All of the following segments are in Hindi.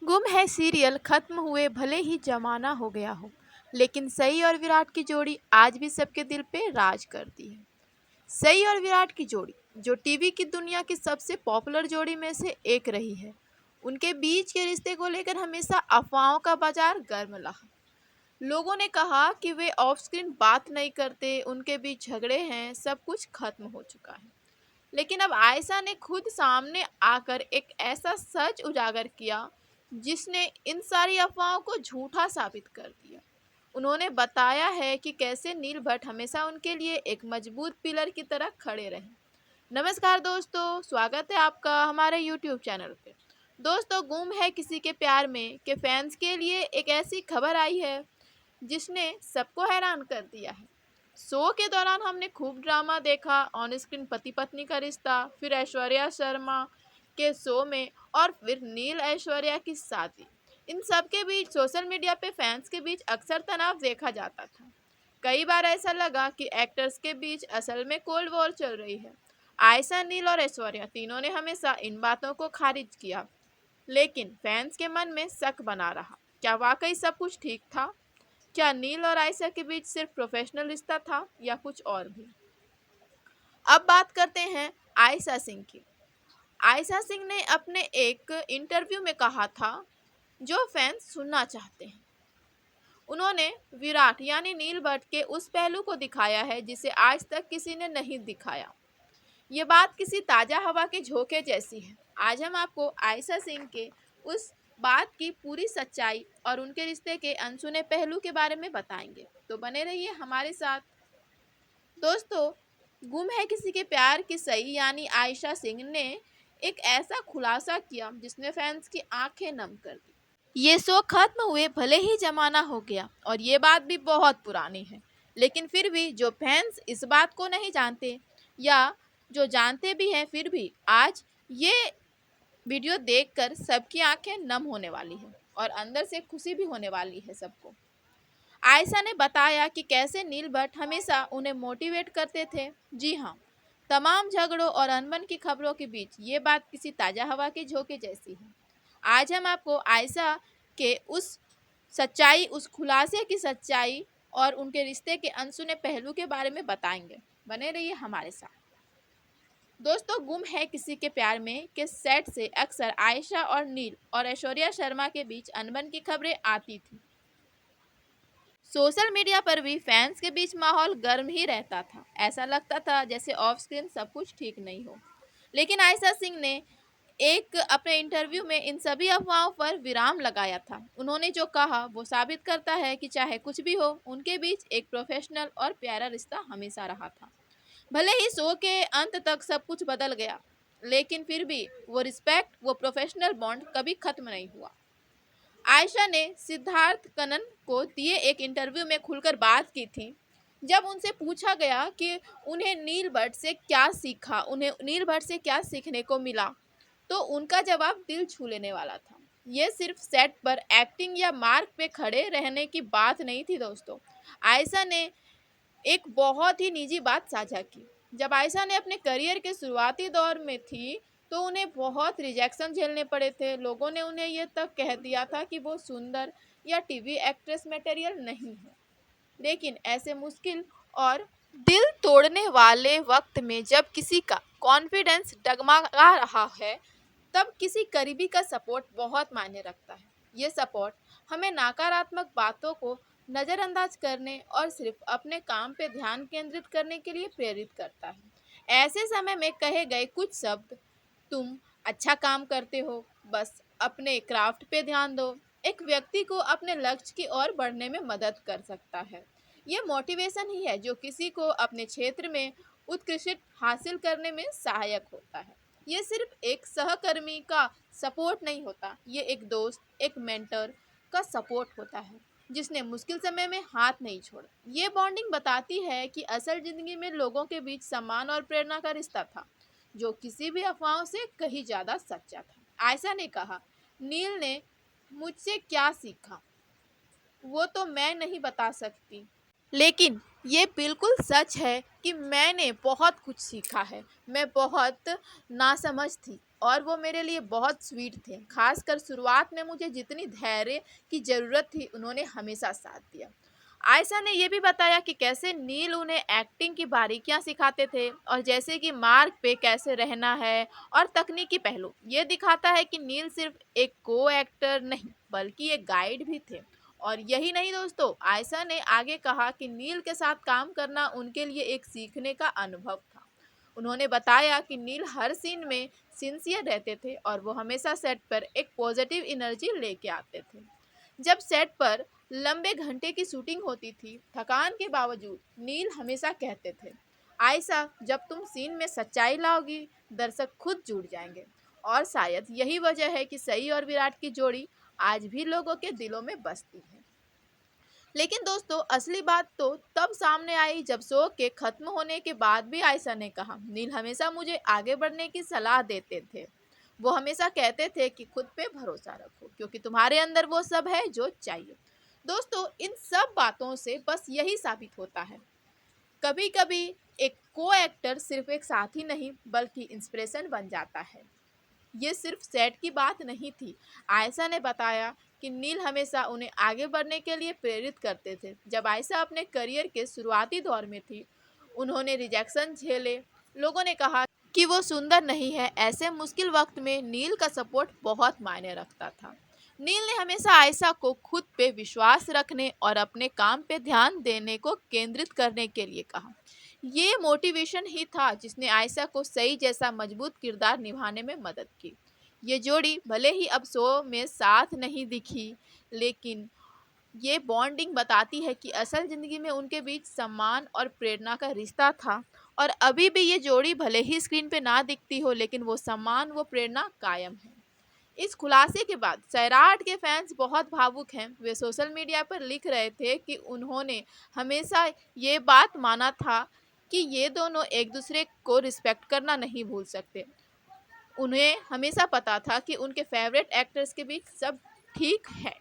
गुम है सीरियल खत्म हुए भले ही जमाना हो गया हो, लेकिन सई और विराट की जोड़ी आज भी सबके दिल पे राज करती है। सई और विराट की जोड़ी जो टीवी की दुनिया की सबसे पॉपुलर जोड़ी में से एक रही है। उनके बीच के रिश्ते को लेकर हमेशा अफवाहों का बाजार गर्म रहा। लोगों ने कहा कि वे ऑफ स्क्रीन बात नहीं करते, उनके बीच झगड़े हैं, सब कुछ खत्म हो चुका है। लेकिन अब आयशा ने खुद सामने आकर एक ऐसा सच उजागर किया जिसने इन सारी अफवाहों को झूठा साबित कर दिया। उन्होंने बताया है कि कैसे नील भट्ट हमेशा उनके लिए एक मजबूत पिलर की तरह खड़े रहे। नमस्कार दोस्तों, स्वागत है आपका हमारे YouTube चैनल पे। दोस्तों, गुम है किसी के प्यार में के फैंस के लिए एक ऐसी खबर आई है जिसने सबको हैरान कर दिया है। शो के दौरान हमने खूब ड्रामा देखा, ऑन स्क्रीन पति पत्नी का रिश्ता, फिर ऐश्वर्या शर्मा के शो में और फिर नील ऐश्वर्या की शादी। इन सब के बीच सोशल मीडिया पे फैंस के बीच अक्सर तनाव देखा जाता था। कई बार ऐसा लगा कि एक्टर्स के बीच असल में कोल्ड वॉर चल रही है। आयशा, नील और ऐश्वर्या तीनों ने हमेशा इन बातों को खारिज किया, लेकिन फैंस के मन में शक बना रहा। क्या वाकई सब कुछ ठीक था? क्या नील और आयशा के बीच सिर्फ प्रोफेशनल रिश्ता था या कुछ और भी? अब बात करते हैं आयशा सिंह की। आयशा सिंह ने अपने एक इंटरव्यू में कहा था जो फैंस सुनना चाहते हैं। उन्होंने विराट यानी नील भट्ट के उस पहलू को दिखाया है जिसे आज तक किसी ने नहीं दिखाया। ये बात किसी ताज़ा हवा के झोंके जैसी है। आज हम आपको आयशा सिंह के उस बात की पूरी सच्चाई और उनके रिश्ते के अनसुने पहलू के बारे में बताएंगे, तो बने रहिए हमारे साथ। दोस्तों, गुम है किसी के प्यार की सई यानी आयशा सिंह ने एक ऐसा खुलासा किया जिसने फैंस की आंखें नम कर दी। ये शो खत्म हुए भले ही जमाना हो गया और ये बात भी बहुत पुरानी है, लेकिन फिर भी जो फैंस इस बात को नहीं जानते या जो जानते भी हैं, फिर भी आज ये वीडियो देखकर सबकी आंखें नम होने वाली है और अंदर से खुशी भी होने वाली है सबको। आयशा ने बताया कि कैसे नील भट्ट हमेशा उन्हें मोटिवेट करते थे। जी हाँ, तमाम झगड़ों और अनबन की खबरों के बीच ये बात किसी ताज़ा हवा के झोंके जैसी है। आज हम आपको आयशा के उस सच्चाई, उस खुलासे की सच्चाई और उनके रिश्ते के अनसुने पहलू के बारे में बताएंगे। बने रहिए हमारे साथ। दोस्तों, गुम है किसी के प्यार में के सेट से अक्सर आयशा और नील और ऐश्वर्या शर्मा के बीच अनबन की खबरें आती थी। सोशल मीडिया पर भी फैंस के बीच माहौल गर्म ही रहता था। ऐसा लगता था जैसे ऑफ स्क्रीन सब कुछ ठीक नहीं हो। लेकिन आयशा सिंह ने एक अपने इंटरव्यू में इन सभी अफवाहों पर विराम लगाया था। उन्होंने जो कहा वो साबित करता है कि चाहे कुछ भी हो, उनके बीच एक प्रोफेशनल और प्यारा रिश्ता हमेशा रहा था। भले ही शो के अंत तक सब कुछ बदल गया, लेकिन फिर भी वो रिस्पेक्ट, वो प्रोफेशनल बॉन्ड कभी खत्म नहीं हुआ। आयशा ने सिद्धार्थ कनन को दिए एक इंटरव्यू में खुलकर बात की थी। जब उनसे पूछा गया कि उन्हें नील भट्ट से क्या सीखा, उन्हें नील भट्ट से क्या सीखने को मिला, तो उनका जवाब दिल छू लेने वाला था। ये सिर्फ सेट पर एक्टिंग या मार्क पे खड़े रहने की बात नहीं थी दोस्तों। आयशा ने एक बहुत ही निजी बात साझा की। जब आयशा ने अपने करियर के शुरुआती दौर में थी, तो उन्हें बहुत रिजेक्शन झेलने पड़े थे। लोगों ने उन्हें यह तक कह दिया था कि वो सुंदर या टीवी एक्ट्रेस मटेरियल नहीं है। लेकिन ऐसे मुश्किल और दिल तोड़ने वाले वक्त में जब किसी का कॉन्फिडेंस डगमगा रहा है, तब किसी करीबी का सपोर्ट बहुत मायने रखता है। ये सपोर्ट हमें नकारात्मक बातों को नज़रअंदाज करने और सिर्फ अपने काम पे ध्यान केंद्रित करने के लिए प्रेरित करता है। ऐसे समय में कहे गए कुछ शब्द, तुम अच्छा काम करते हो, बस अपने क्राफ्ट पे ध्यान दो, एक व्यक्ति को अपने लक्ष्य की ओर बढ़ने में मदद कर सकता है। ये मोटिवेशन ही है जो किसी को अपने क्षेत्र में उत्कृष्ट हासिल करने में सहायक होता है। ये सिर्फ एक सहकर्मी का सपोर्ट नहीं होता, ये एक दोस्त, एक मेंटर का सपोर्ट होता है जिसने मुश्किल समय में हाथ नहीं छोड़ा। ये बॉन्डिंग बताती है कि असल जिंदगी में लोगों के बीच सम्मान और प्रेरणा का रिश्ता था, जो किसी भी अफवाहों से कहीं ज़्यादा सच्चा था। आयशा ने कहा, नील ने मुझसे क्या सीखा वो तो मैं नहीं बता सकती, लेकिन ये बिल्कुल सच है कि मैंने बहुत कुछ सीखा है। मैं बहुत नासमझ थी, और वो मेरे लिए बहुत स्वीट थे। खासकर शुरुआत में मुझे जितनी धैर्य की ज़रूरत थी उन्होंने हमेशा साथ दिया। आयशा ने ये भी बताया कि कैसे नील उन्हें एक्टिंग की बारीकियां सिखाते थे और जैसे कि मार्ग पे कैसे रहना है और तकनीकी पहलू। ये दिखाता है कि नील सिर्फ एक को एक्टर नहीं बल्कि एक गाइड भी थे। और यही नहीं दोस्तों, आयशा ने आगे कहा कि नील के साथ काम करना उनके लिए एक सीखने का अनुभव था। उन्होंने बताया कि नील हर सीन में सिंसियर रहते थे और वो हमेशा सेट पर एक पॉजिटिव एनर्जी लेके आते थे। जब सेट पर लंबे घंटे की शूटिंग होती थी, थकान के बावजूद नील हमेशा कहते थे, आयशा जब तुम सीन में सच्चाई लाओगी दर्शक खुद जुड़ जाएंगे। और शायद यही वजह है कि सई और विराट की जोड़ी आज भी लोगों के दिलों में बसती है। लेकिन दोस्तों असली बात तो तब सामने आई जब शो के खत्म होने के बाद भी आयशा ने कहा, नील हमेशा मुझे आगे बढ़ने की सलाह देते थे। वो हमेशा कहते थे कि खुद पे भरोसा रखो क्योंकि तुम्हारे अंदर वो सब है जो चाहिए। दोस्तों इन सब बातों से बस यही साबित होता है, कभी कभी एक को एक्टर सिर्फ एक साथी नहीं बल्कि इंस्पिरेशन बन जाता है। ये सिर्फ सेट की बात नहीं थी। आयशा ने बताया कि नील हमेशा उन्हें आगे बढ़ने के लिए प्रेरित करते थे। जब आयशा अपने करियर के शुरुआती दौर में थी, उन्होंने रिजेक्शन झेले। लोगों ने कहा कि वो सुंदर नहीं है। ऐसे मुश्किल वक्त में नील का सपोर्ट बहुत मायने रखता था। नील ने हमेशा आयशा को खुद पे विश्वास रखने और अपने काम पे ध्यान देने को केंद्रित करने के लिए कहा। ये मोटिवेशन ही था जिसने आयशा को सही जैसा मजबूत किरदार निभाने में मदद की। ये जोड़ी भले ही अब शो में साथ नहीं दिखी, लेकिन ये बॉन्डिंग बताती है कि असल ज़िंदगी में उनके बीच सम्मान और प्रेरणा का रिश्ता था। और अभी भी ये जोड़ी भले ही स्क्रीन पे ना दिखती हो, लेकिन वो सम्मान वो प्रेरणा कायम है। इस खुलासे के बाद सैराट के फैंस बहुत भावुक हैं। वे सोशल मीडिया पर लिख रहे थे कि उन्होंने हमेशा ये बात माना था कि ये दोनों एक दूसरे को रिस्पेक्ट करना नहीं भूल सकते। उन्हें हमेशा पता था कि उनके फेवरेट एक्टर्स के बीच सब ठीक है।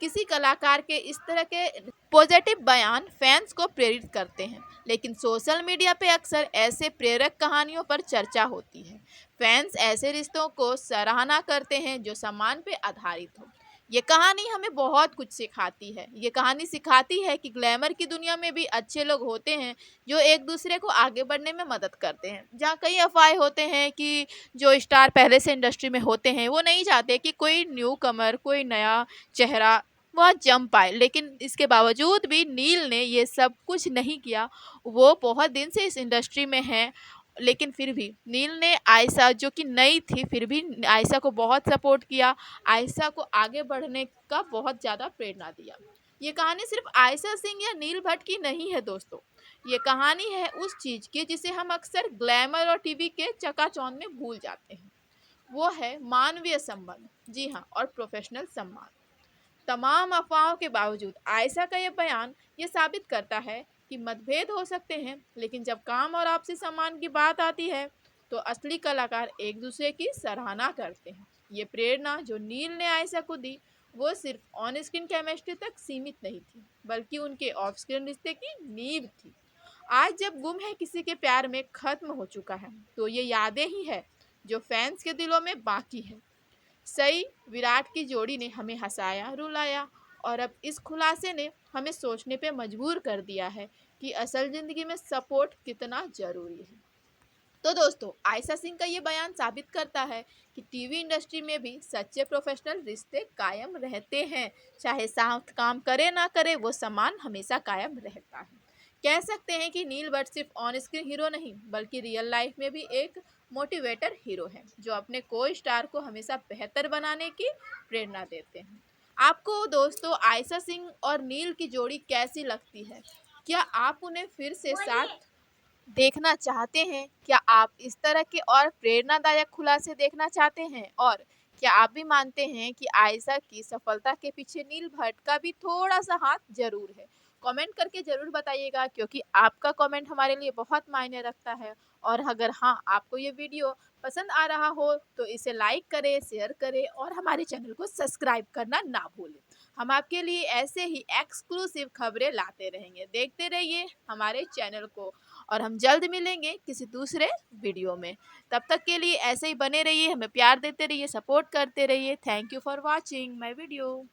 किसी कलाकार के इस तरह के पॉजिटिव बयान फैंस को प्रेरित करते हैं, लेकिन सोशल मीडिया पे अक्सर ऐसे प्रेरक कहानियों पर चर्चा होती है। फैंस ऐसे रिश्तों को सराहना करते हैं जो सम्मान पे आधारित हो। ये कहानी हमें बहुत कुछ सिखाती है। ये कहानी सिखाती है कि ग्लैमर की दुनिया में भी अच्छे लोग होते हैं जो एक दूसरे को आगे बढ़ने में मदद करते हैं। जहाँ कई अफवाहें होते हैं कि जो स्टार पहले से इंडस्ट्री में होते हैं वो नहीं चाहते कि कोई न्यू कमर, कोई नया चेहरा वह जम पाए, लेकिन इसके बावजूद भी नील ने ये सब कुछ नहीं किया। वो बहुत दिन से इस इंडस्ट्री में हैं, लेकिन फिर भी नील ने आयशा जो कि नई थी फिर भी आयशा को बहुत सपोर्ट किया, आयशा को आगे बढ़ने का बहुत ज़्यादा प्रेरणा दिया। ये कहानी सिर्फ आयशा सिंह या नील भट्ट की नहीं है दोस्तों, ये कहानी है उस चीज़ की जिसे हम अक्सर ग्लैमर और टीवी के चकाचौंध में भूल जाते हैं। वो है मानवीय संबंध, जी हाँ, और प्रोफेशनल सम्मान। तमाम अफवाहों के बावजूद आयशा का ये बयान ये साबित करता है कि मतभेद हो सकते हैं, लेकिन जब काम और आपसी सम्मान की बात आती है तो असली कलाकार एक दूसरे की सराहना करते हैं। ये प्रेरणा जो नील ने आयशा को दी वो सिर्फ ऑन स्क्रीन केमिस्ट्री तक सीमित नहीं थी, बल्कि उनके ऑफ स्क्रीन रिश्ते की नींव थी। आज जब गुम है किसी के प्यार में खत्म हो चुका है, तो ये यादें ही है जो फैंस के दिलों में बाकी है। सई विराट की जोड़ी ने हमें हंसाया, रुलाया और अब इस खुलासे ने हमें सोचने पे मजबूर कर दिया है कि असल ज़िंदगी में सपोर्ट कितना ज़रूरी है। तो दोस्तों आयशा सिंह का ये बयान साबित करता है कि टीवी इंडस्ट्री में भी सच्चे प्रोफेशनल रिश्ते कायम रहते हैं। चाहे साथ काम करे ना करे, वो सम्मान हमेशा कायम रहता है। कह सकते हैं कि नील भट्ट सिर्फ ऑन स्क्रीन हीरो नहीं बल्कि रियल लाइफ में भी एक मोटिवेटर हीरो है जो अपने को स्टार को हमेशा बेहतर बनाने की प्रेरणा देते हैं। आपको दोस्तों आयशा सिंह और नील की जोड़ी कैसी लगती है? क्या आप उन्हें फिर से साथ देखना चाहते हैं? क्या आप इस तरह के और प्रेरणादायक खुलासे देखना चाहते हैं? और क्या आप भी मानते हैं कि आयशा की सफलता के पीछे नील भट्ट का भी थोड़ा सा हाथ जरूर है? कमेंट करके ज़रूर बताइएगा क्योंकि आपका कमेंट हमारे लिए बहुत मायने रखता है। और अगर हाँ आपको ये वीडियो पसंद आ रहा हो तो इसे लाइक करें, शेयर करें और हमारे चैनल को सब्सक्राइब करना ना भूलें। हम आपके लिए ऐसे ही एक्सक्लूसिव खबरें लाते रहेंगे। देखते रहिए हमारे चैनल को। और हम जल्द मिलेंगे किसी दूसरे वीडियो में। तब तक के लिए ऐसे ही बने रहिए, हमें प्यार देते रहिए, सपोर्ट करते रहिए। Thank you for watching my video.